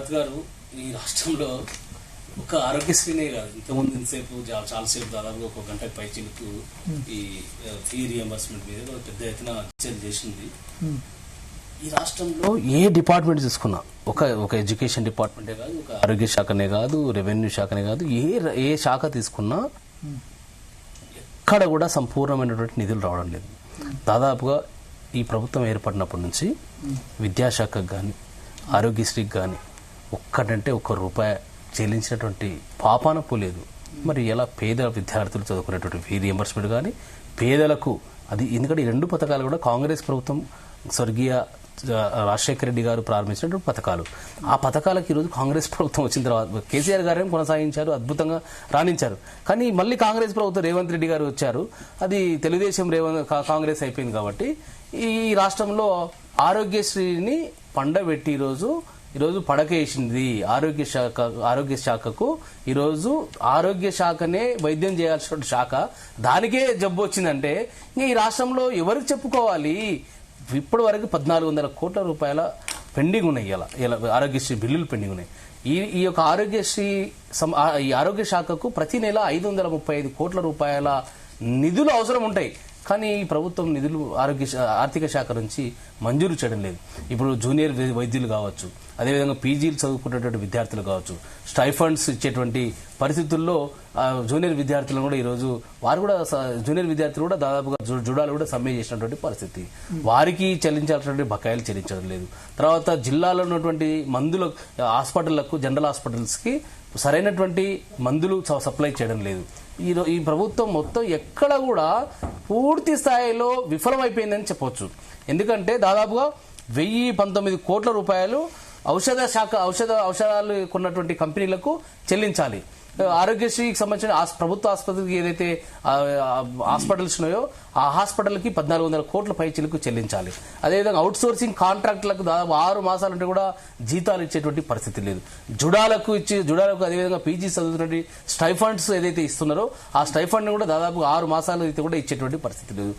భరత్ గారు ఈ రాష్ట్రంలో ఒక ఆరోగ్యశ్రీనే కాదు, ఇంతకుముందు ఇంతసేపు చాలాసేపు దాదాపుగా ఒక గంటకు పై చిలుకు ఈ ఫీ రియంబర్స్మెంట్ మీద పెద్ద ఎత్తున చర్చలు చేసింది. ఈ రాష్ట్రంలో ఏ డిపార్ట్మెంట్ తీసుకున్నా, ఒక ఎడ్యుకేషన్ డిపార్ట్మెంటే కాదు, ఒక ఆరోగ్య శాఖనే కాదు, రెవెన్యూ శాఖనే కాదు, ఏ శాఖ తీసుకున్నా ఎక్కడ కూడా సంపూర్ణమైనటువంటి నిధులు రావడం లేదు. దాదాపుగా ఈ ప్రభుత్వం ఏర్పడినప్పటి నుంచి విద్యాశాఖకు కానీ ఆరోగ్యశ్రీకి కానీ ఒక్కటంటే ఒక్క రూపాయి చెల్లించినటువంటి పాపాన పోలేదు. మరి ఎలా పేద విద్యార్థులు చదువుకునేటువంటి ఫీ రియంబర్స్మెంట్ కానీ పేదలకు అది, ఎందుకంటే ఈ రెండు పథకాలు కూడా కాంగ్రెస్ ప్రభుత్వం స్వర్గీయ రాజశేఖర రెడ్డి గారు ప్రారంభించినటువంటి పథకాలు. ఆ పథకాలకు ఈరోజు కాంగ్రెస్ ప్రభుత్వం వచ్చిన తర్వాత కేసీఆర్ గారు కొనసాగించారు, అద్భుతంగా రాణించారు. కానీ మళ్ళీ కాంగ్రెస్ ప్రభుత్వం రేవంత్ రెడ్డి గారు వచ్చారు, అది తెలుగుదేశం కాంగ్రెస్ అయిపోయింది. కాబట్టి ఈ రాష్ట్రంలో ఆరోగ్యశ్రీని పండబెట్టి ఈరోజు పడకేసింది ఆరోగ్య శాఖకు. ఈరోజు ఆరోగ్య శాఖనే వైద్యం చేయాల్సిన శాఖ, దానికే జబ్బు వచ్చిందంటే ఇంకా ఈ రాష్ట్రంలో ఎవరికి చెప్పుకోవాలి? ఇప్పటి వరకు 1400 కోట్ల రూపాయల పెండింగ్ ఉన్నాయి. ఇలా ఆరోగ్యశ్రీ బిల్లులు పెండింగ్ ఉన్నాయి. ఈ యొక్క ఈ ఆరోగ్య శాఖకు ప్రతి నెల 535 కోట్ల రూపాయల నిధులు అవసరం ఉంటాయి. కానీ ఈ ప్రభుత్వం నిధులు ఆర్థిక శాఖ నుంచి మంజూరు చేయడం లేదు. ఇప్పుడు జూనియర్ వైద్యులు కావచ్చు, అదేవిధంగా పీజీలు చదువుకునేటువంటి విద్యార్థులు కావచ్చు, స్టైఫండ్స్ ఇచ్చేటువంటి పరిస్థితుల్లో జూనియర్ విద్యార్థులను కూడా ఈరోజు జూనియర్ విద్యార్థులు కూడా దాదాపుగా జుడాలు కూడా సమ్మె చేసినటువంటి పరిస్థితి. వారికి చెల్లించాల్సినటువంటి బకాయిలు చెల్లించడం లేదు. తర్వాత జిల్లాలో ఉన్నటువంటి మందుల హాస్పిటళ్లకు, జనరల్ హాస్పిటల్స్ కి సరైనటువంటి మందులు సప్లై చేయడం లేదు. ఈ ప్రభుత్వం మొత్తం ఎక్కడ కూడా పూర్తి స్థాయిలో విఫలమైపోయిందని చెప్పవచ్చు. ఎందుకంటే దాదాపుగా 1019 కోట్ల రూపాయలు ఔషధాలు కొన్నటువంటి కంపెనీలకు చెల్లించాలి. ఆరోగ్యశ్రీకి సంబంధించిన ప్రభుత్వ ఆసుపత్రికి ఏదైతే హాస్పిటల్స్ ఉన్నాయో ఆ హాస్పిటల్కి 1400 కోట్ల పైచిలకు చెల్లించాలి. అదేవిధంగా అవుట్ సోర్సింగ్ కాంట్రాక్టులకు దాదాపు 6 మాసాలంటే కూడా జీతాలు ఇచ్చేటువంటి పరిస్థితి లేదు. జుడాలకు అదేవిధంగా పీజీ చదువుతున్నటువంటి స్టైఫండ్స్ ఏదైతే ఇస్తున్నారో ఆ స్టైఫండ్ కూడా దాదాపు 6 మాసాలు అయితే కూడా ఇచ్చేటువంటి పరిస్థితి లేదు.